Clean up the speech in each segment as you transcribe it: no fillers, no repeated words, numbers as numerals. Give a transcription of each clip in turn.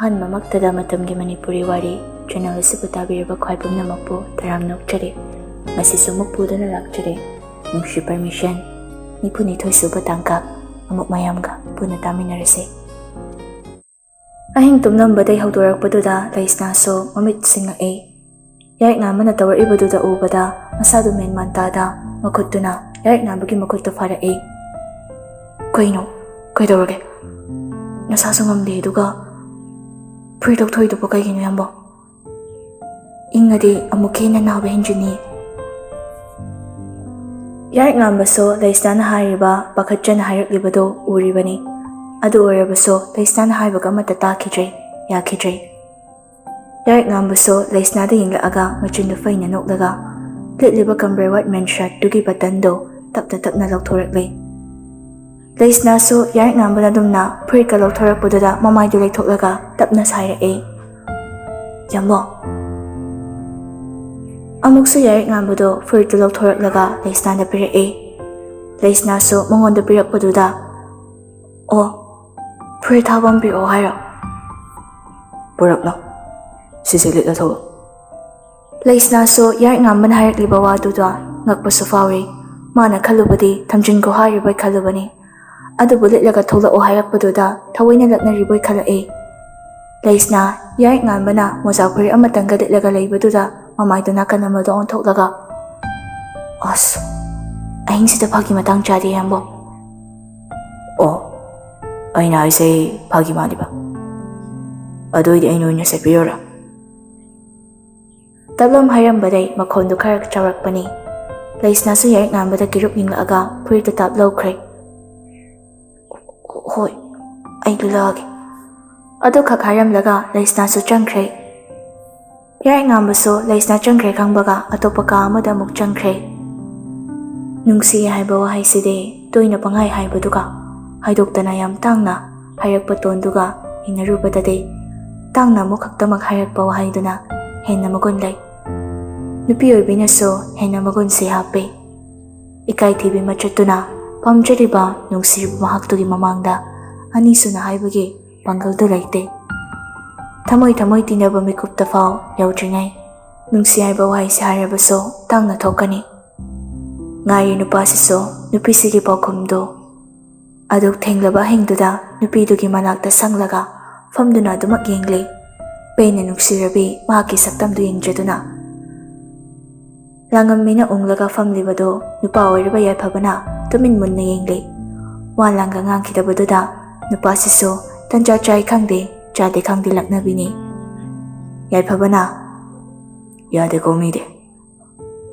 ꯑꯍꯥꯟꯕꯃꯛꯇꯗ ꯃꯇꯝꯒꯤ ꯃꯅꯤꯄꯨꯔꯤ ꯋꯥꯔꯤ ꯆꯦꯅꯦꯜ ꯑꯁꯤꯕꯨ ꯇꯥꯕꯤꯔꯤꯕ ꯈ꯭ꯋꯥꯏ ꯄꯨꯝꯅꯃꯛꯄꯨ ꯇꯔꯥꯝꯅ ꯑꯣꯛꯆꯔꯤ꯫ ꯉꯁꯤꯁꯨ ꯑꯃꯨꯛ ꯄꯨꯗꯨꯅ ꯂꯥꯛꯆꯔꯦ ꯅꯨꯡꯁꯤ ꯄꯔꯃꯤꯁꯟ 22 ꯁꯨꯕ ꯇꯥꯡꯀꯛ ꯑꯃꯨꯛ ꯃꯌꯥꯝꯒ ꯄꯨꯟꯅ ꯇꯥꯃꯤꯟꯅꯔꯁꯤ꯫ ꯑꯍꯤꯡ ꯇꯨꯝꯂꯝꯕꯗꯩ ꯍꯧꯗꯣꯔꯛꯄꯗꯨꯗ ꯂꯩꯁꯅꯥꯁꯨ ꯃꯃꯤꯠ ꯁꯤꯡꯉꯛꯏ꯫ ꯌꯥꯔꯤꯛ ꯅꯥꯝꯕꯅ ꯇꯧꯔꯛꯏꯕꯗꯨꯗ ꯎꯕꯗ ꯃꯁꯥꯗꯨ ꯃꯦꯟꯃꯥꯟ ꯇꯥꯗ ꯃꯈꯨꯠꯇꯨꯅ ꯌꯥꯔꯤꯛ ꯅꯥꯝꯕꯒꯤ ꯃꯈꯨꯠꯇꯨ ꯐꯥꯔꯛꯏ꯫ ꯀꯩꯅꯣ? ꯀꯩꯗꯧꯔꯒꯦ? ꯅꯁꯥꯁꯨ ꯉꯝꯗꯦ ꯑꯗꯨꯒ ꯐꯨꯔꯤꯠ ꯂꯧꯊꯣꯛꯏꯗꯨꯕꯨ ꯀꯩꯒꯤꯅꯣ ꯌꯥꯝꯕ? ꯏꯪꯉꯗꯤ ꯑꯃꯨꯛ ꯍꯦꯟꯅ ꯅꯥꯕ ꯍꯦꯟꯖꯤꯟꯅꯤ꯫ ꯌꯥꯔꯤꯛ ꯅꯥꯝꯕꯁꯨ ꯂꯩꯁꯅꯥꯅ ꯍꯥꯏꯔꯤꯕ ꯄꯥꯈꯠꯆꯅ ꯍꯥꯏꯔꯛꯂꯤꯕꯗꯨ ꯎꯔꯤꯕꯅꯤ꯫ ꯑꯗꯨ ꯑꯣꯏꯔꯕꯁꯨ ꯂꯩꯁꯅꯥꯅ ꯍꯥꯏꯕꯒ ꯑꯃꯠꯇ ꯇꯥꯈꯤꯗ꯭ꯔꯦ, ꯌꯥꯈꯤꯗ꯭ꯔꯦ꯫ ꯌꯥꯔꯤꯛ ꯅꯥꯝꯕꯁꯨ ꯂꯩꯁꯅꯥꯗ ꯌꯦꯡꯂꯛꯑꯒ ꯃꯆꯤꯟꯗꯨ ꯐꯩꯅ ꯅꯣꯛꯂꯒ ꯂꯤꯠꯂꯤꯕ ꯀꯝꯕꯔ ꯋꯥꯏꯠ ꯃꯦꯟ ꯁꯔꯠꯇꯨꯒꯤ ꯕꯇꯟꯗꯨ ꯇꯞꯅ ꯇꯞꯅ ꯂꯧꯊꯣꯔꯛꯂꯤ꯫ ꯂꯩꯁꯅꯥꯁꯨ ꯌꯥꯔꯤꯛ ꯅꯥꯝꯕꯅ ꯑꯗꯨꯝꯅ ꯐꯨꯔꯤꯠꯀ ꯂꯧꯊꯣꯔꯛꯄꯗꯨꯗ ꯃꯃꯥꯏꯗꯨ ꯂꯩꯊꯣꯛꯂꯒ ꯇꯞꯅ ꯁꯥꯏꯔꯛꯏ꯫ ꯌꯥꯝꯕ? ꯑꯃꯨꯛꯁꯨ ꯌꯥꯔꯤꯛ ꯅꯥꯝꯕꯗꯨ ꯐꯨꯔꯤꯠꯇꯨ ꯂꯧꯊꯣꯔꯛꯂꯒ ꯂꯩꯁꯅꯥꯗ ꯄꯤꯔꯛꯏ꯫ ꯂꯩꯁꯅꯥꯁꯨ ꯃꯉꯣꯟꯗ ꯄꯤꯔꯛꯄꯗꯨꯗ "ꯑꯣ, ꯐꯨꯔꯤꯠ ꯊꯥꯕ ꯑꯃ ꯄꯤꯔꯛꯑꯣ ꯍꯥꯏꯔꯣ? ꯄꯨꯔꯛꯅꯣ, ꯁꯤꯁꯦ ꯂꯤꯠꯂ ꯊꯣꯛꯂꯛꯑꯣ." ꯂꯩꯁꯅꯥꯁꯨ ꯌꯥꯔꯤꯛ ꯅꯥꯝꯕꯅ ꯍꯥꯏꯔꯛꯂꯤꯕ ꯋꯥꯗꯨꯗ ꯉꯛꯄꯁꯨ ꯐꯥꯎꯔꯤ꯫ ꯃꯥꯅ ꯈꯜꯂꯨꯕꯗꯤ ꯊꯝꯖꯤꯟꯈꯣ ꯍꯥꯏꯔꯤꯕꯣꯏ ꯈꯜꯂꯨꯕꯅꯤ꯫ ꯑꯗꯨꯕꯨ ꯂꯤꯠꯂꯒ ꯊꯣꯛꯂꯛꯑꯣ ꯍꯥꯏꯔꯛꯄꯗꯨꯗ ꯊꯑꯣꯏꯅ ꯂꯛꯅꯔꯤꯕꯣꯏ ꯈꯜꯂꯛꯏ꯫ ꯂꯩꯁꯅꯥ ꯌꯥꯔꯤꯛ ꯅꯥꯝꯕꯅ ꯃꯣꯖꯥ ꯐꯨꯔꯤꯠ ꯑꯃꯇꯪꯒ ꯂꯤꯠꯂꯒ ꯂꯩꯕꯗꯨꯗ ꯃꯃꯥꯏꯗꯨ ꯅꯥꯀꯟ ꯑꯃꯗ ꯑꯣꯟꯊꯣꯛꯂꯒ "ꯑꯁ, ꯑꯍꯤꯡꯁꯤꯗ ꯐꯥꯒꯤ ꯃꯇꯥꯡ ꯆꯥꯗꯦ ꯌꯥꯝꯕ." "ꯑꯣ, ꯑꯩꯅ ꯍꯥꯏꯁꯦ ꯐꯥꯒꯤ ꯃꯥꯜꯂꯤꯕ? ꯑꯗꯨꯏꯗꯤ ꯑꯩꯅ ꯑꯣꯏꯅ ꯁꯦꯠꯄꯤꯔꯣꯔꯥ?" ꯇꯞꯂꯝ ꯍꯥꯏꯔꯝꯕꯗꯩ ꯃꯈꯣꯟꯗꯨ ꯈꯔ ꯆꯥꯎꯔꯛꯄꯅꯤ꯫ ꯂꯩꯁꯅꯥꯁꯨ ꯌꯥꯔꯤꯛ ꯅꯥꯝꯕꯗ ꯀꯤꯔꯨꯞ ꯌꯦꯡꯂꯛꯑꯒ ꯐꯨꯔꯤꯠꯇꯨ ꯇꯥꯞ ꯂꯧꯈ꯭ꯔꯦ꯫ "ꯍꯣꯏ, ꯑꯩ ꯂꯤꯠꯂꯛꯑꯒꯦ." ꯑꯗꯨꯈꯛ ꯍꯥꯏꯔꯝꯂꯒ ꯂꯩꯁꯅꯥꯁꯨ ꯆꯪꯈ꯭ꯔꯦ꯫ ꯌꯥꯔꯤꯛ ꯅꯥꯝꯕꯁꯨ ꯂꯩꯁꯅꯥ ꯆꯪꯈ꯭ꯔꯦ ꯈꯪꯕꯒ ꯑꯇꯣꯞꯄ ꯀꯥ ꯑꯃꯗ ꯑꯃꯨꯛ ꯆꯪꯈ꯭ꯔꯦ꯫ ꯅꯨꯡꯁꯤ ꯍꯥꯏꯕ ꯋꯥꯍꯩꯁꯤꯗꯤ ꯇꯣꯏꯅ ꯄꯪꯍꯥꯏ ꯍꯥꯏꯕꯗꯨꯒ ꯍꯥꯏꯗꯣꯛꯇꯅ ꯌꯥꯝ ꯇꯥꯡꯅ ꯍꯥꯏꯔꯛꯄ ꯇꯣꯟꯗꯨꯒ ꯌꯦꯡꯅꯔꯨꯕꯗꯗꯤ ꯇꯥꯡꯅ ꯑꯃꯨꯛ ꯈꯛꯇꯃꯛ ꯍꯥꯏꯔꯛꯄ ꯋꯥꯍꯩꯗꯨꯅ ꯍꯦꯟꯅ ꯃꯒꯨꯟ ꯂꯩ꯫ ꯅꯨꯄꯤ ꯑꯣꯏꯕꯤꯅꯁꯨ ꯍꯦꯟꯅ ꯃꯒꯨꯟꯁꯤ ꯍꯥꯞꯄꯤ꯫ ꯏꯀꯥꯏꯊꯤꯕꯤ ꯃꯆꯠꯇꯨꯅ ꯄꯥꯝꯖꯔꯤꯕ ꯅꯨꯡꯁꯤꯔꯤꯕ ꯃꯍꯥꯛꯇꯨꯒꯤ ꯃꯃꯥꯡꯗ ꯑꯅꯤꯁꯨꯅ ꯍꯥꯏꯕꯒꯤ ꯄꯥꯡꯒꯜꯗꯨ ꯂꯩꯇꯦ꯫ ꯊꯃꯣꯏ ꯊꯃꯣꯏ ꯇꯤꯟꯅꯕ ꯃꯤꯀꯨꯞꯇ ꯐꯥꯎ ꯌꯧꯗ꯭ꯔꯤꯉꯩ ꯅꯨꯡꯁꯤ ꯍꯥꯏꯕ ꯋꯥꯍꯩꯁꯤ ꯍꯥꯏꯔꯕꯁꯨ ꯇꯥꯡꯅ ꯊꯣꯛꯀꯅꯤ꯫ ꯉꯥꯏꯔꯤ ꯅꯨꯄꯥꯁꯤꯁꯨ ꯅꯨꯄꯤꯁꯤꯒꯤ ꯄꯥꯎꯈꯨꯝꯗꯨ꯫ ꯑꯗꯨꯛ ꯊꯦꯡꯂꯕ ꯑꯍꯤꯡꯗꯨꯗ ꯅꯨꯄꯤꯗꯨꯒꯤ ꯃꯅꯥꯛꯇ ꯁꯪꯂꯒ ꯐꯝꯗꯨꯅ ꯑꯗꯨꯃꯛ ꯌꯦꯡꯂꯤ꯫ ꯄꯦꯟꯅ ꯅꯨꯡꯁꯤꯔꯕꯤ ꯃꯍꯥꯛꯀꯤ ꯁꯛꯇꯝꯗꯨ ꯌꯦꯡꯖꯗꯨꯅ꯫ ꯂꯥꯡꯉꯝꯃꯤꯅ ꯎꯡꯂꯒ ꯐꯝꯂꯤꯕꯗꯨ ꯅꯨꯄꯥ ꯑꯣꯏꯔꯤꯕ ꯌꯥꯏꯐꯕꯅ ꯇꯨꯃꯤꯟ ꯃꯨꯟꯅ ꯌꯦꯡꯂꯤ꯫ ꯋꯥ ꯂꯥꯡꯒ ꯉꯥꯡꯈꯤꯗꯕꯗꯨꯗ ꯅꯨꯄꯥꯁꯤꯁꯨ ꯇꯟꯖꯥ ꯆꯥꯏ ꯈꯪꯗꯦ ꯆꯥꯗꯦ ꯈꯪꯗꯦ ꯂꯛꯅꯕꯤꯅꯤ꯫ ꯌꯥꯏꯐꯕꯅ "ꯌꯥꯗꯦꯀꯣ ꯃꯤꯗꯤ,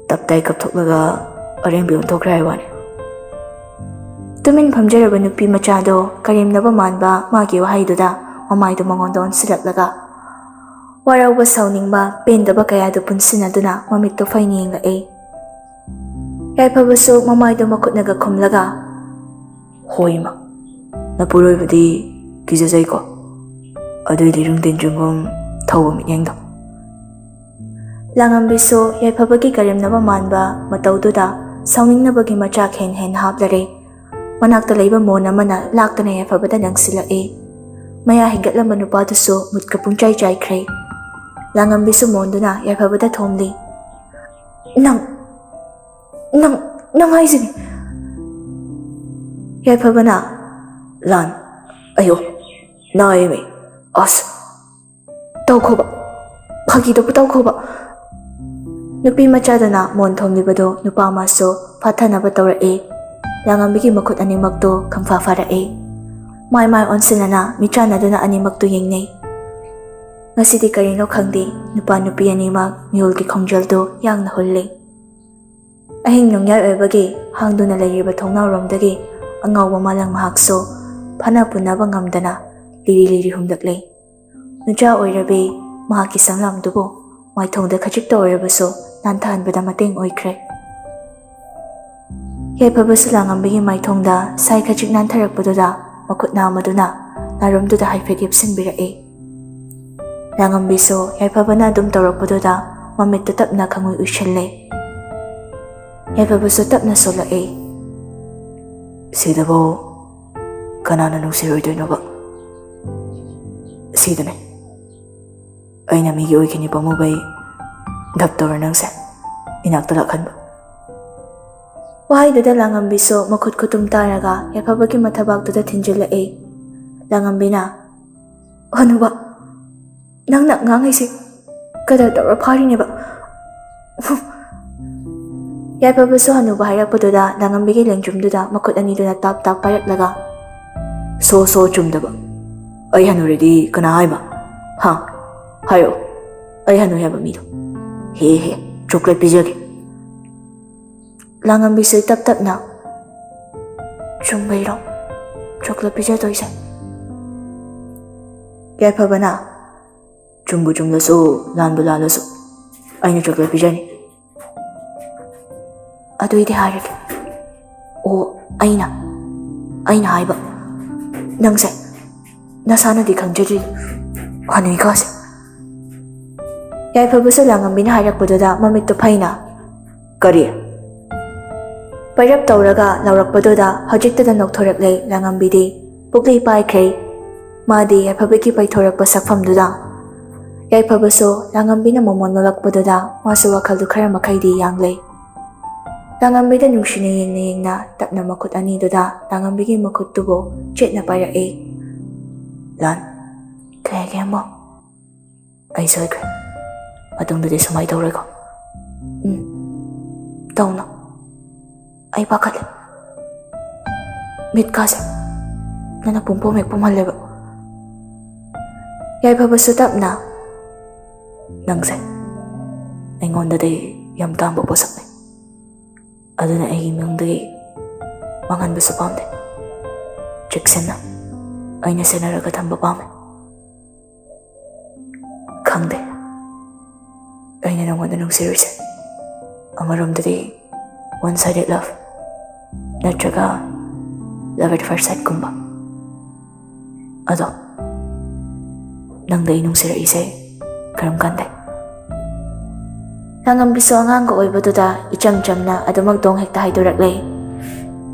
ꯇꯞꯇꯥꯏ ꯀꯞꯊꯣꯛꯂꯒ ꯑꯔꯦꯝꯕꯤ ꯑꯣꯟꯊꯣꯛꯈ꯭ꯔꯦ ꯍꯥꯏ ꯋꯥꯅꯤ." ꯇꯨꯃꯤꯟ ꯐꯝꯖꯔꯕ ꯅꯨꯄꯤ ꯃꯆꯥꯗꯣ ꯀꯔꯦꯝꯅꯕ ꯃꯥꯟꯕ ꯃꯥꯒꯤ ꯋꯥꯍꯩꯗꯨꯗ ꯃꯃꯥꯏꯗꯨ ꯃꯉꯣꯟꯗ ꯑꯣꯟꯁꯤꯜꯂꯛꯂꯒ ꯋꯥꯔꯧꯕ ꯁꯥꯎꯅꯤꯡꯕ ꯄꯦꯟꯗꯕ ꯀꯌꯥꯗꯨ ꯄꯨꯟꯁꯤꯟꯅꯗꯨꯅ ꯃꯃꯤꯠꯇꯨ ꯐꯩꯅ ꯌꯦꯡꯂꯛꯏ꯫ ꯌꯥꯏꯐꯕꯁꯨ ꯃꯃꯥꯏꯗꯨ ꯃꯈꯨꯠꯅꯒ ꯈꯨꯝꯂꯒ "ꯍꯣꯏ ꯏꯃꯥ, ꯅꯄꯨꯔꯣꯏꯕꯗꯤ ꯀꯤꯖꯖꯩꯀꯣ, ꯑꯗꯨꯏꯗꯤ ꯔꯨꯡ ꯇꯤꯟꯖꯨꯡꯒꯨꯝ ꯊꯧꯕ ꯃꯤꯠꯌꯦꯡꯗꯣ." ꯂꯥꯡꯉꯝꯕꯤꯁꯨ ꯌꯥꯏꯐꯕꯒꯤ ꯀꯔꯦꯝꯅꯕ ꯃꯥꯟꯕ ꯃꯇꯧꯗꯨꯗ ꯁꯥꯎꯅꯤꯡꯅꯕꯒꯤ ꯃꯆꯥꯛ ꯍꯦꯟ ꯍꯥꯞꯂꯔꯦ꯫ ꯃꯅꯥꯛꯇ ꯂꯩꯕ ꯃꯣꯟ ꯑꯃꯅ ꯂꯥꯛꯇꯨꯅ ꯌꯥꯏꯐꯕꯗ ꯅꯪꯁꯤꯜꯂꯛꯏ꯫ ꯃꯌꯥ ꯍꯤꯡꯒꯠꯂꯝꯕ ꯅꯨꯄꯥꯗꯨꯁꯨ ꯃꯨꯠꯀ ꯄꯨꯡꯆꯥꯏ ꯆꯥꯏꯈ꯭ꯔꯦ꯫ ꯂꯥꯡꯉꯝꯕꯤꯁꯨ ꯃꯣꯟꯗꯨꯅ ꯌꯥꯏꯐꯕꯗ ꯊꯣꯝꯂꯤ꯫ ꯅꯪ ꯍꯥꯏꯁꯤꯅꯤ." ꯌꯥꯏꯐꯕꯅ "ꯂꯥꯟ, ꯑꯌꯣ, ꯅꯥꯏꯌꯦꯃꯤ, ꯑꯁ, ꯇꯧꯈꯣꯕ, ꯐꯥꯒꯤꯗꯨꯕꯨ ꯇꯧꯈꯣꯕ." ꯅꯨꯄꯤ ꯃꯆꯥꯗꯨꯅ ꯃꯣꯟ ꯊꯣꯝꯂꯤꯕꯗꯨ ꯅꯨꯄꯥ ꯑꯃꯁꯨ ꯐꯥꯊꯅꯕ ꯇꯧꯔꯛꯏ꯫ ꯂꯥꯡꯉꯝꯕꯤꯒꯤ ꯃꯈꯨꯠ ꯑꯅꯤꯃꯛꯇꯨ ꯈꯪꯐꯥ ꯐꯥꯔꯛꯏ꯫ ꯃꯥꯏ ꯑꯣꯟꯁꯤꯟꯅꯅ ꯃꯤꯆꯥꯟꯅꯗꯨꯅ ꯑꯅꯤꯃꯛꯇꯨ ꯌꯦꯡꯅꯩ꯫ ꯉꯁꯤꯗꯤ ꯀꯔꯤꯅꯣ ꯈꯪꯗꯦ ꯅꯨꯄꯥ ꯅꯨꯄꯤ ꯑꯅꯤꯃꯛ ꯃꯤꯍꯨꯜꯒꯤ ꯈꯣꯡꯖꯦꯜꯗꯨ ꯌꯥꯡꯅ ꯍꯨꯜꯂꯤ꯫ ꯑꯍꯤꯡ ꯅꯣꯡꯌꯥꯏ ꯑꯣꯏꯕꯒꯤ ꯍꯥꯡꯗꯨꯅ ꯂꯩꯔꯤꯕ ꯊꯣꯡꯅꯥꯎꯔꯣꯝꯗꯒꯤ ꯑꯉꯥꯎꯕ ꯃꯥꯂꯪ ꯃꯍꯥꯛꯁꯨ ꯐꯅ ꯄꯨꯅꯕ ꯉꯝꯗꯅ ꯂꯤꯔꯤ ꯂꯤꯔꯤ ꯍꯨꯝꯂꯛꯂꯤ꯫ ꯅꯨꯆꯥ ꯑꯣꯏꯔꯕꯤ ꯃꯍꯥꯛꯀꯤ ꯁꯝꯂꯥꯡꯗꯨꯕꯨ ꯃꯥꯏꯊꯣꯡꯗ ꯈꯖꯤꯛꯇ ꯑꯣꯏꯔꯕꯁꯨ ꯅꯥꯟꯊꯍꯟꯕꯗ ꯃꯇꯦꯡ ꯑꯣꯏꯈ꯭ꯔꯦ꯫ ꯌꯥꯏꯐꯕꯁꯨ ꯂꯥꯡꯉꯝꯕꯤꯒꯤ ꯃꯥꯏꯊꯣꯡꯗ ꯁꯥꯏ ꯈꯖꯤꯛ ꯅꯥꯟꯊꯔꯛꯄꯗꯨꯗ ꯃꯈꯨꯠ ꯅꯥꯝꯃꯗꯨꯅ ꯅꯥꯔꯣꯝꯗꯨꯗ ꯍꯥꯏꯐꯦꯠ ꯌꯦꯞꯁꯤꯟꯕꯤꯔꯛꯏ꯫ ꯂꯥꯡꯉꯝꯕꯤꯁꯨ ꯌꯥꯏꯐꯕꯅ ꯑꯗꯨꯝ ꯇꯧꯔꯛꯄꯗꯨꯗ ꯃꯃꯤꯠꯇꯨ ꯇꯞꯅ ꯈꯪꯎꯏ ꯎꯏꯁꯤꯜꯂꯦ꯫ ꯌꯥꯏꯐꯕꯁꯨ ꯇꯞꯅ ꯁꯣꯜꯂꯛꯏ꯫ "ꯁꯤꯗꯕꯨ ꯀꯅꯥꯅ ꯅꯨꯡꯁꯤꯔꯣꯏꯗꯣꯏꯅꯣꯕ? ꯁꯤꯗꯅꯦ ꯑꯩꯅ ꯃꯤꯒꯤ ꯑꯣꯏꯈꯤꯅꯤ ꯄꯥꯝꯃꯨꯕꯩ ꯙꯞ ꯇꯧꯔ ꯅꯪꯁꯦ ꯏꯅꯥꯛꯇ ꯂꯥꯛꯍꯟꯕ. ꯋꯥꯍꯩꯗꯨꯗ ꯂꯥꯡꯉꯝꯕꯤꯁꯨ ꯃꯈꯨꯠ ꯈꯨꯇꯨꯝ ꯇꯥꯔꯒ ꯌꯥꯏꯐꯕꯒꯤ ꯃꯊꯕꯥꯛꯇꯨꯗ ꯊꯤꯟꯖꯤꯜꯂꯛꯏ. ꯂꯥꯡꯉꯝꯕꯤꯅ "ꯍꯅꯨꯕ, ꯅꯪꯅ ꯉꯥꯡꯉꯩꯁꯦ ꯀꯗꯔ ꯇꯧꯔ ꯐꯥꯔꯤꯅꯦꯕ." ꯌꯥꯏꯐꯕꯁꯨ ꯍꯅꯨꯕ ꯍꯥꯏꯔꯛꯄꯗꯨꯗ ꯂꯥꯡꯉꯝꯕꯤꯒꯤ ꯂꯦꯡꯖꯨꯝꯗꯨꯗ ꯃꯈꯨꯠ ꯑꯅꯤꯗꯨꯅ ꯇꯥꯞ ꯇꯥꯞ ꯄꯥꯏꯔꯛꯂꯒ ꯁꯣ ꯆꯨꯝꯗꯕ. ꯑꯩ ꯍꯟꯅꯨꯔꯦꯗꯤ ꯀꯅꯥ ꯍꯥꯏꯕ? ꯍꯥ, ꯍꯥꯏꯔꯛꯑꯣ. ꯑꯩ ꯍꯟꯅꯨ ꯍꯥꯏꯕ ꯃꯤꯗꯣ. ꯍꯦ ꯆꯣꯀ꯭ꯂꯦꯠ ꯄꯤꯖꯒꯦ. ꯂꯥꯡꯉꯝꯕꯤꯁꯨ ꯇꯞ ꯇꯞꯅ "ꯆꯨꯝꯕꯩꯔꯣ ꯆꯣꯀ꯭ꯂꯦꯠ ꯄꯤꯖꯗꯣꯏꯁꯦ?" ꯌꯥꯏꯐꯕꯅ ꯆꯨꯝꯕꯨ ꯆꯨꯝꯂꯁꯨ ꯂꯥꯟꯕꯨ ꯂꯥꯜꯂꯁꯨ ꯑꯩꯅ ꯆꯣꯀ꯭ꯂꯦꯠ ꯄꯤꯖꯅꯤ. "ꯑꯗꯨꯏꯗꯤ ꯍꯥꯏꯔꯒꯦ." "ꯑꯣ, ꯑꯩꯅ ꯍꯥꯏꯕ, ꯅꯪꯁꯦ ꯅꯁꯥꯅꯗꯤ ꯈꯪꯖꯗ꯭ꯔꯤ ꯍꯅꯨꯏꯀꯥꯁꯦ." ꯌꯥꯏꯐꯕꯁꯨ ꯂꯥꯡꯉꯝꯕꯤꯅ ꯍꯥꯏꯔꯛꯄꯗꯨꯗ ꯃꯃꯤꯠꯇꯨ ꯐꯩꯅ "ꯀꯔꯤ?" ꯄꯩꯔꯞ ꯇꯧꯔꯒ ꯂꯥꯎꯔꯛꯄꯗꯨꯗ ꯍꯧꯖꯤꯛꯇꯗ ꯅꯣꯛꯊꯣꯔꯛꯂꯦ ꯂꯥꯡꯉꯝꯕꯤꯗꯤ. ꯄꯨꯛꯂꯤ ꯄꯥꯏꯈ꯭ꯔꯦ ꯃꯥꯗꯤ ꯌꯥꯏꯐꯕꯒꯤ ꯄꯩꯊꯣꯔꯛꯄ ꯁꯛꯐꯝꯗꯨꯗ. ꯌꯥꯏꯐꯕꯁꯨ ꯂꯥꯡꯉꯝꯕꯤꯅ ꯃꯣꯃꯣꯟ ꯅꯣꯛꯂꯛꯄꯗꯨꯗ ꯃꯥꯁꯨ ꯋꯥꯈꯜꯗꯨ ꯈꯔ ꯃꯈꯩꯗꯤ ꯌꯥꯡꯂꯦ. ꯂꯥꯡꯉꯝꯕꯤꯗ ꯅꯨꯡꯁꯤꯅ ꯌꯦꯡꯅ ꯇꯞꯅ ꯃꯈꯨꯠ ꯑꯅꯤꯗꯨꯗ ꯂꯥꯡꯉꯝꯕꯤꯒꯤ ꯃꯈꯨꯠꯇꯨꯕꯨ ꯆꯦꯠꯅ ꯄꯥꯏꯔꯛꯏ. "ꯂꯥꯟ, ꯀꯩꯒꯤ ꯑꯃꯨꯛ?" "ꯑꯩ ꯁꯣꯏꯈ꯭ꯔꯦ. ꯃꯇꯨꯡꯗꯗꯤ ꯁꯨꯃꯥꯏ ꯇꯧꯔꯣꯏꯀꯣ?" "ꯇꯧꯅꯣ. ꯑꯩ ꯄꯥꯈꯠꯂꯦ. ꯃꯤꯠꯀꯥꯁꯦ ꯅꯪꯅ ꯄꯨꯡꯄꯣꯝ ꯍꯦꯛ ꯄꯨꯝꯍꯜꯂꯦꯕ." ꯌꯥꯏꯐꯕꯁꯨ ꯇꯞꯅ "ꯅꯪꯁꯦ ꯑꯩꯉꯣꯟꯗꯗꯤ ꯌꯥꯝ ꯇꯥꯡꯕ ꯄꯣꯠꯁꯛꯅꯤ. ꯑꯗꯨꯅ ꯑꯩꯒꯤ ꯏꯃꯨꯡꯗꯒꯤ ꯃꯥꯡꯍꯟꯕꯁꯨ ꯄꯥꯝꯗꯦ. ꯆꯦꯛꯁꯤꯟꯅ ꯑꯩꯅ ꯁꯦꯟꯅꯔꯒ ꯊꯝꯕ ꯄꯥꯝꯃꯦ. ꯈꯪꯗꯦ, ꯑꯩꯅ ꯅꯉꯣꯟꯗ ꯅꯨꯡꯁꯤꯔꯤꯁꯦ ꯑꯃꯔꯣꯝꯗꯗꯤ one sided love ꯅꯠꯇ꯭ꯔꯒ love at first sight ꯒꯨꯝꯕ. ꯑꯗꯣ ꯅꯪꯗ ꯑꯩ ꯅꯨꯡꯁꯤꯔꯛꯏꯁꯦ ꯀꯔꯝ ꯀꯥꯟꯗꯩ?" ꯂꯥꯡꯉꯝꯕꯤꯁꯨ ꯑꯉꯥꯡꯒ ꯑꯣꯏꯕꯗꯨꯗ ꯏꯆꯝ ꯆꯝꯅ ꯑꯗꯨꯃꯛ ꯗꯣꯡ ꯍꯦꯛꯇ ꯍꯥꯏꯗꯣꯔꯛꯂꯦ.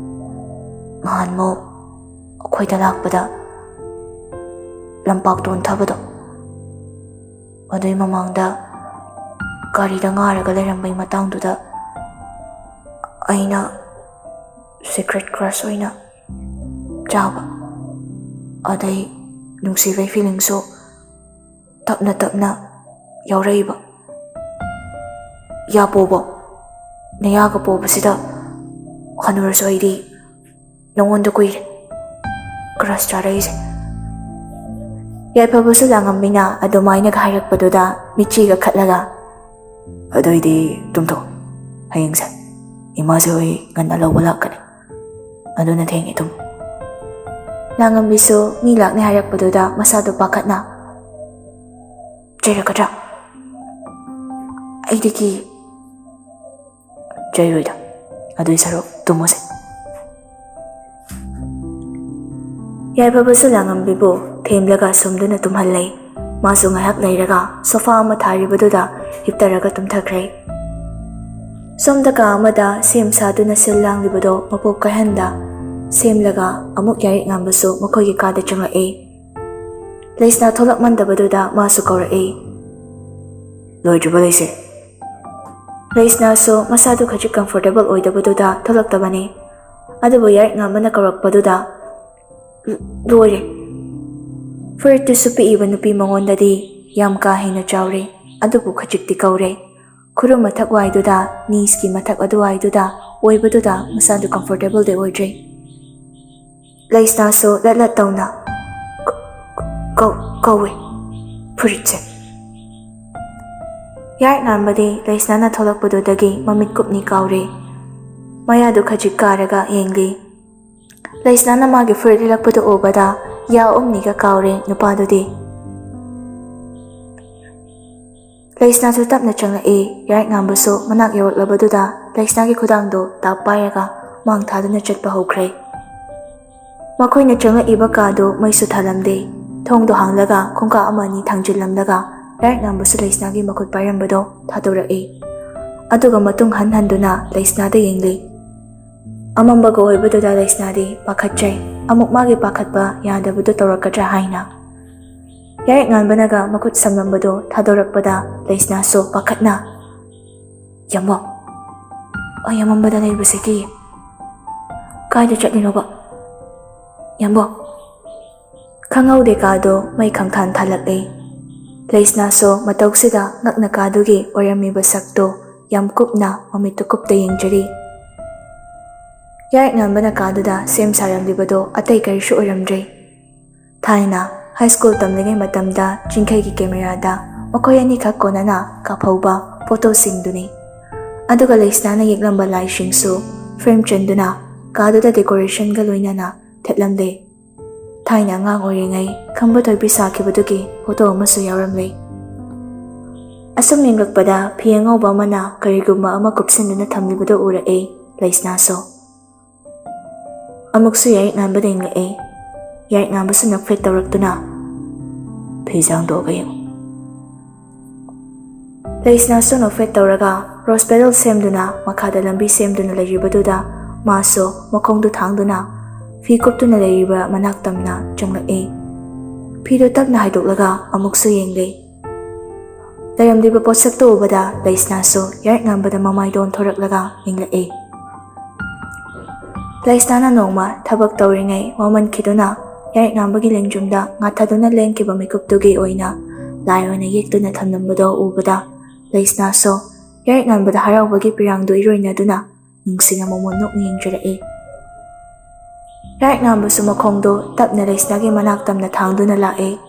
"ꯅꯍꯥꯟꯃꯨꯛ ꯑꯩꯈꯣꯏꯗ ꯂꯥꯛꯄꯗ ꯂꯝꯄꯥꯛꯇ ꯑꯣꯟꯊꯕꯗꯣ, ꯑꯗꯨꯏ ꯃꯃꯥꯡꯗ ꯒꯥꯔꯤꯗ ꯉꯥꯔꯒ ꯂꯩꯔꯝꯕꯩ ꯃꯇꯥꯡꯗꯨꯗ ꯑꯩꯅ ꯁꯤꯀ꯭ꯔꯦꯠ ꯀ꯭ꯔꯁ ꯑꯣꯏꯅ ꯆꯥꯕ. ꯑꯗꯩ ꯅꯨꯡꯁꯤꯕꯩ ꯐꯤꯂꯤꯡꯁꯨ ꯇꯞꯅ ꯇꯞꯅ ꯌꯥꯎꯔꯛꯏꯕ. ꯌꯥꯄꯣꯕꯣ, ꯅꯌꯥꯒ ꯄꯣꯕꯁꯤꯗ ꯍꯅꯨꯔꯁꯨ ꯑꯩꯗꯤ ꯅꯉꯣꯟꯗ ꯀꯨꯏꯔꯦ ꯀ꯭ꯔꯁ ꯆꯥꯔꯛꯏꯁꯦ." ꯌꯥꯏꯐꯕꯁꯨ ꯂꯥꯡꯉꯝꯕꯤꯅ ꯑꯗꯨꯃꯥꯏꯅꯒ ꯍꯥꯏꯔꯛꯄꯗꯨꯗ ꯃꯤꯠꯆꯤꯒ ꯈꯠꯂꯒ "ꯑꯗꯨꯏꯗꯤ ꯇꯨꯝꯊꯣꯛ. ꯍꯌꯦꯡꯁꯦ ꯏꯃꯥꯁꯦ ꯍꯣꯏ ꯉꯟꯅ ꯂꯧꯕ ꯂꯥꯛꯀꯅꯤ. ꯑꯗꯨꯅ ꯊꯦꯡꯉꯦ ꯇꯨꯝꯃꯨ." ꯂꯥꯡꯉꯝꯕꯤꯁꯨ ꯃꯤ ꯂꯥꯛꯅꯤ ꯍꯥꯏꯔꯛꯄꯗꯨꯗ ꯃꯁꯥꯗꯨ ꯄꯥꯈꯠꯅ "ꯆꯩꯔꯛꯀꯗ꯭ꯔꯥ? ꯑꯩꯗꯤ ꯀꯤ." "ꯆꯩꯔꯣꯏꯗ. ꯑꯗꯨꯏ ꯁꯔꯨꯛ ꯇꯨꯝꯃꯣꯁꯦ." ꯌꯥꯏꯐꯕꯁꯨ ꯂꯥꯡꯉꯝꯕꯤꯕꯨ ꯊꯦꯝꯂꯒ ꯁꯨꯝꯗꯨꯅ ꯇꯨꯝꯍꯜꯂꯦ. ꯃꯥꯁꯨ ꯉꯥꯏꯍꯥꯛ ꯂꯩꯔꯒ ꯁꯣꯐꯥ ꯑꯃ ꯊꯥꯔꯤꯕꯗꯨꯗ ꯍꯤꯞꯇꯔꯒ ꯇꯨꯝꯊꯈ꯭ꯔꯦ. ꯁꯣꯝꯗ ꯀꯥ ꯑꯃꯗ ꯁꯦꯝ ꯁꯥꯗꯨꯅ ꯁꯤꯜ ꯂꯥꯡꯂꯤꯕꯗꯣ ꯃꯄꯣꯞ ꯀꯥꯏꯍꯟꯗ ꯁꯦꯝꯂꯒ ꯑꯃꯨꯛ ꯌꯥꯏꯔꯤꯛ ꯉꯥꯟꯕꯁꯨ ꯃꯈꯣꯏꯒꯤ ꯀꯥꯗ ꯆꯪꯂꯛꯏ. ꯂꯩꯁꯅꯥ ꯊꯣꯛꯂꯛꯃꯟꯗꯕꯗꯨꯗ ꯃꯥꯁꯨ ꯀꯧꯔꯛꯏ. "ꯂꯣꯏꯗ꯭ꯔꯤꯕ ꯂꯩꯁꯦ?" ꯂꯩꯁꯅꯥꯁꯨ ꯃꯁꯥꯗꯨ ꯈꯖꯤꯛ ꯀꯝꯐꯣꯔꯇꯦꯕꯜ ꯑꯣꯏꯗꯕꯗꯨꯗ ꯊꯣꯛꯂꯛꯇꯕꯅꯤ. ꯑꯗꯨꯕꯨ ꯌꯥꯏꯔꯤꯛ ꯉꯥꯟꯕꯅ ꯀꯧꯔꯛꯄꯗꯨꯗ "ꯂꯣꯏꯔꯦ." ꯐꯨꯔꯤꯠꯇꯨꯁꯨ ꯄꯤꯛꯏꯕ ꯅꯨꯄꯤ ꯃꯉꯣꯟꯗꯗꯤ ꯌꯥꯝ ꯀꯥ ꯍꯦꯟꯅ ꯆꯥꯎꯔꯦ. ꯑꯗꯨꯕꯨ ꯈꯖꯤꯛꯇꯤ ꯀꯧꯔꯦ. ꯈꯨꯔꯨ ꯃꯊꯛ ꯋꯥꯏꯗꯨꯗ, ꯅꯤꯁꯀꯤ ꯃꯊꯛ ꯑꯗꯨꯋꯥꯏꯗꯨꯗ ꯑꯣꯏꯕꯗꯨꯗ ꯃꯁꯥꯗꯨ ꯀꯝꯐꯣꯔꯇꯦꯕꯜꯗꯤ ꯑꯣꯏꯗ꯭ꯔꯦ. ꯂꯩꯁꯅꯥꯁꯨ ꯂꯠ ꯇꯧꯅ "ꯀꯧꯋꯦ ꯐꯨꯔꯤꯠꯁꯦ." ꯌꯥꯏꯔꯤꯛ ꯉꯥꯟꯕꯗꯤ ꯂꯩꯁꯅꯥꯅ ꯊꯣꯛꯂꯛꯄꯗꯨꯗꯒꯤ ꯃꯃꯤꯠ ꯀꯨꯞꯅꯤ ꯀꯥꯎꯔꯦ. ꯃꯌꯥꯗꯨ ꯈꯖꯤꯛ ꯀꯥꯔꯒ ꯌꯦꯡꯂꯤ. ꯂꯩꯁꯅꯥꯅ ꯃꯥꯒꯤ ꯐꯨꯔꯤꯠ ꯂꯤꯠꯂꯛꯄꯗꯨ ꯎꯕꯗ ꯌꯥ ꯎꯝꯅꯤꯒ ꯀꯥꯎꯔꯦ ꯅꯨꯄꯥꯗꯨꯗꯤ. ꯂꯩꯁꯅꯥꯁꯨ ꯇꯞꯅ ꯆꯪꯂꯛꯏ. ꯌꯥꯏꯔꯤꯛ ꯉꯥꯟꯕꯁꯨ ꯃꯅꯥꯛ ꯌꯧꯔꯛꯂꯕꯗꯨꯗ ꯂꯩꯁꯅꯥꯒꯤ ꯈꯨꯗꯥꯡꯗꯨ ꯇꯥꯞ ꯄꯥꯏꯔꯒ ꯃꯥꯡ ꯊꯥꯗꯨꯅ ꯆꯠꯄ ꯍꯧꯈ꯭ꯔꯦ. ꯃꯈꯣꯏꯅ ꯆꯪꯂꯛꯏꯕ ꯀꯥꯗꯨ ꯃꯩꯁꯨ ꯊꯥꯜꯂꯝꯗꯦ. ꯊꯣꯡꯗꯣ ꯍꯥꯡꯂꯒ ꯈꯣꯡꯀꯥꯞ ꯑꯃ ꯑꯅꯤ ꯊꯥꯡꯖꯤꯜꯂꯝꯂꯒ ꯌꯥꯏꯔꯤꯛ ꯉꯥꯟꯕꯁꯨ ꯂꯩꯁꯅꯥꯒꯤ ꯃꯈꯨꯠ ꯄꯥꯏꯔꯝꯕꯗꯣ ꯊꯥꯗꯣꯔꯛꯏ. ꯑꯗꯨꯒ ꯃꯇꯨꯡ ꯍꯟꯗꯨꯅ ꯂꯩꯁꯅꯥꯗ ꯌꯦꯡꯂꯤ. ꯑꯃꯝꯕꯒ ꯑꯣꯏꯕꯗꯨꯗ ꯂꯩꯁꯅꯥꯗꯤ ꯄꯥꯈꯠꯆꯩ. ꯑꯃꯨꯛ ꯃꯥꯒꯤ ꯄꯥꯈꯠꯄ ꯌꯥꯗꯕꯗꯨ ꯇꯧꯔꯛꯀꯗ꯭ꯔꯥ ꯍꯥꯏꯅ. Yarik nganbanaga makut samlambado thadorappada Leisnaso pakhatna Yambo ay yamambada leibase ki kaida chatlinoba Yambo khangaude kado mai khangthan thalak Leisnaso matauksida ngakna kadugi oramiba sakto yam kupna mamito kupta yengjari Yarik nganbana kaduda sem saramlibado atay karishu oramdre Thaina high school tamlingai matamda jingkhaigi camerada makoy ani khak konana kaphauba photo singduni aduga Leisnana yeklamba laisingsu frame chanduna kaduda decoration ga loinana thetlamle Thaina ngang oringai khamba toibi sakibadugi photo amasu yauramle asum ninglakpada phiyangauba mana kariguma ama kupsinduna thamlibado urae Leisnaso Amuksu Yarik nganbada inglae Yarik nganbasu nakfet tawraktuna Pizang doga yung Leisnaso nakfet tawraga rose petal semduna makada lambi semduna layribaduda maso makongdu thangduna fi kuptuna layriba manaktamna changlae Pido tapna haidoklaga amuksu yengle Layamdiba potsakto ubada Leisnaso Yarik nganbada mamaydon thoraklaga inglae Leisnana nongma thabak tawringai waman khiduna Yarik nganbagi lengjumda ngathaduna lengkiba mikuptugi oina lai oina yektuna thamnambado ubada Leisnaso Yarik nganbada haraubagi pirangdo iroinaduna nungsina momonok yengjarae Yarik nganbasu makhongdo tapna Leisnagi manaktamna thangduna lae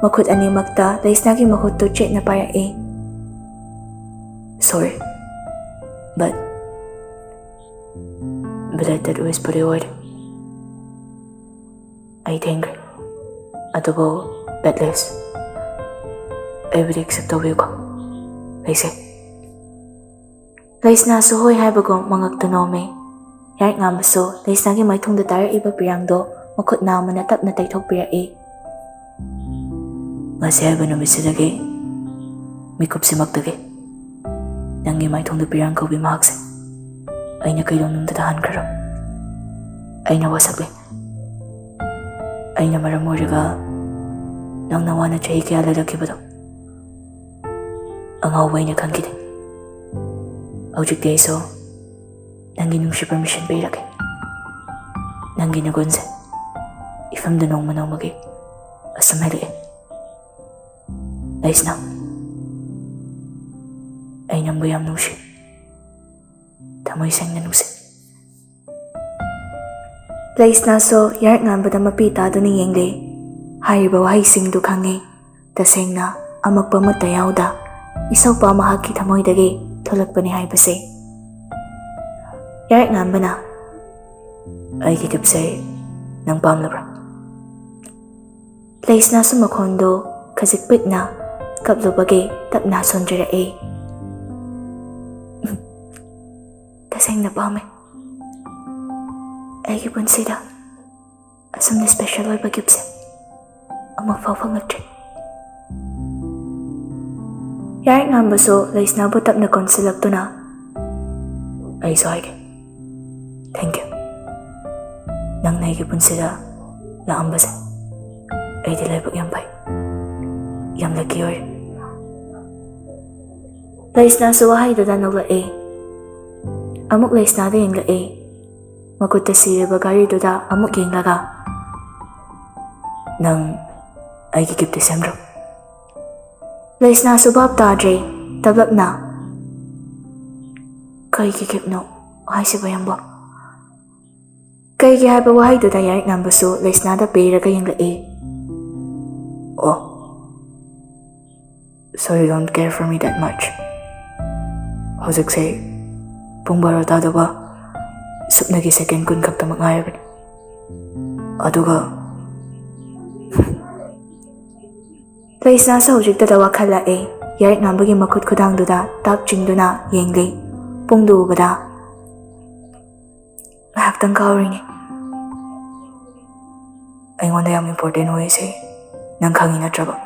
makhut animakta Leisnagi makhutto chetna parae Sorry but I thought it was pretty weird. I think adobo bedless. I would accept the will. I say. Leisnaso hoy haibago mangaktunome Yarik nganbaso Leisnagi maithungda tara iba pirangdo makhut namana tapna taithokpirae Ngasi haiba numitsidagi mikupsimaktagi nangi maithungda pirang kaubi mahakse Aina kailong nung tatahan karo Aina wasakli Aina maramuriga Nang nawana chahi kaya lalakibado Ang away niya kang kiti Aujik di iso Nangi nung si permission bayraki Nangi nagunse Ifam dunong manaw magi Asam hali Lais na Aina bayam nung si Tamoy sang nanusin. Leisnaso Yarik nganbada mapitado ni yengle hariba wahaysingdu khange tasengna amagpamata yauda isaw pa mahaki tamoydagi tholakpani haibase Yarik nganbana Ay kikipsay nang pamlabra Leisnaso makhondo khazikpitna kaplubagi tapna sonjarae Tasengna pame Aigi punsida Asumna special oiba gibse Ang magfawfangagtri Yarik nganbaso Leisnabo tapna konsilagto na Ay sohige Thank you Nang naigi punsida Laambase Ay dilay pagyampay Yamlaki or Leisnaso wahay dada naglae Amuk Leisnada yenglae Makutta siriba gari duda amuk yenglaga Nang ay kikipti semro Leisnaso bab tadre tablap na Kay kikipno Ay si bayang ba Kay kihayba wahay duda Yarik nganbaso Leisnada bayraga yenglae Oh So you don't care for me that much Hozak say Pung barotado ba Supnagi second kun kakta mag-ayab Aduga Leisnaso hujik dadawa khalae Yarik nganbagi makut kudang duda tap jingduna yengle pungdu ubada Ngahaktang kauringi Aingwanda yang important way say Nang kangi na traba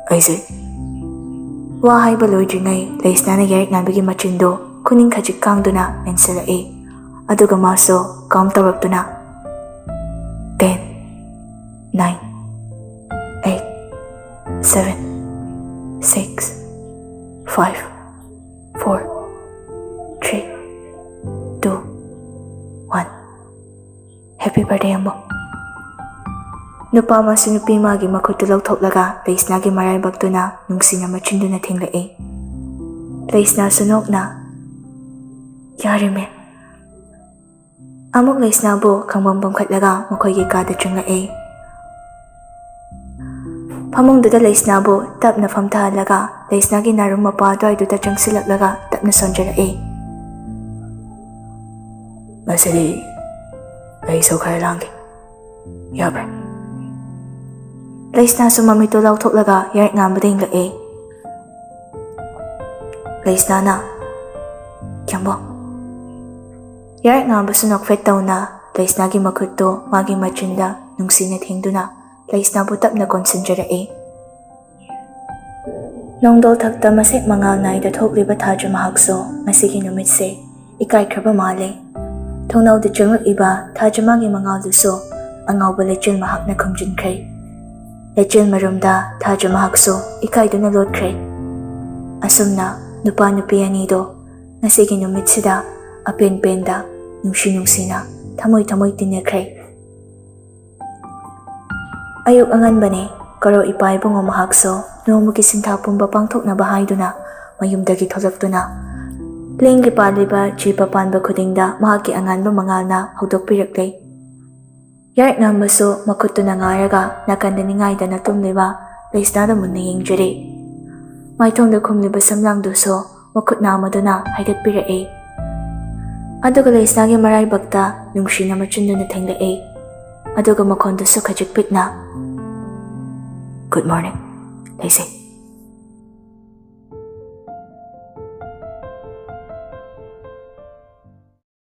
Ay say Wahay baloydringay Leisnana Yarik nganbagi machindo kuning khajik kangduna mensalae aduga maso count tawagtuna 10 9 7, 6, 5, 4, 3, 2, 1. Happy birthday ambo. Nupa ama si nupi magi makuto lawthoklaga Leisnagi maraybagtuna nungsina machinduna thinglai. Leisna sunok na yarime. Amok Leisnabu kangbang bangkhatlaga makoygi kada chunglai. Pamungduda Leisnabu tapna famtahalaga Leisnagi narum mapa dwaiduda changsilaklaga tapna sonjarai. Masali ay saukar langi. Yabra. Leisna sumamito lawthoklaga yarik ngambading lai. Leisna na kyambo. Yarik ngamba sunok fetaw na Leisnagi makutto magi machinda nungsina thingduna Leisnabu tapna konsenjarai. Nongdol thakta masik mangal naida thokliba thadra mahakso masigi numitse ikaikraba male. Thongnaw di chunglak iba thadra magi mangal duso angawba lechil mahak na khumjinkhray. Lechil marumda thadra mahakso ikaiduna lotkray. Asumna nupa nupi anido nasigi numitsida apen-penda nungsi-nungsina thamoy-thamoy tinakray. Ayuk angan bane karo ipaibong mahakso nomugi sintapumba pangthokna bahayduna mayumdagi tholaktuna lenggi paliba jipa panba khudingda mahaki anganba mangalna hawdokpiraklay. Yarik ngambaso makutuna ngaraga nakanda ningaida na tumliba Leisnada munna yengjari. Maithongda khumliba samlangduso makutna amaduna haigatpirai. Aduga Leisnagi maraybagta nungsina machunduna thinglai. Aduga makhonduso khajikpitna. Good morning, Leisi.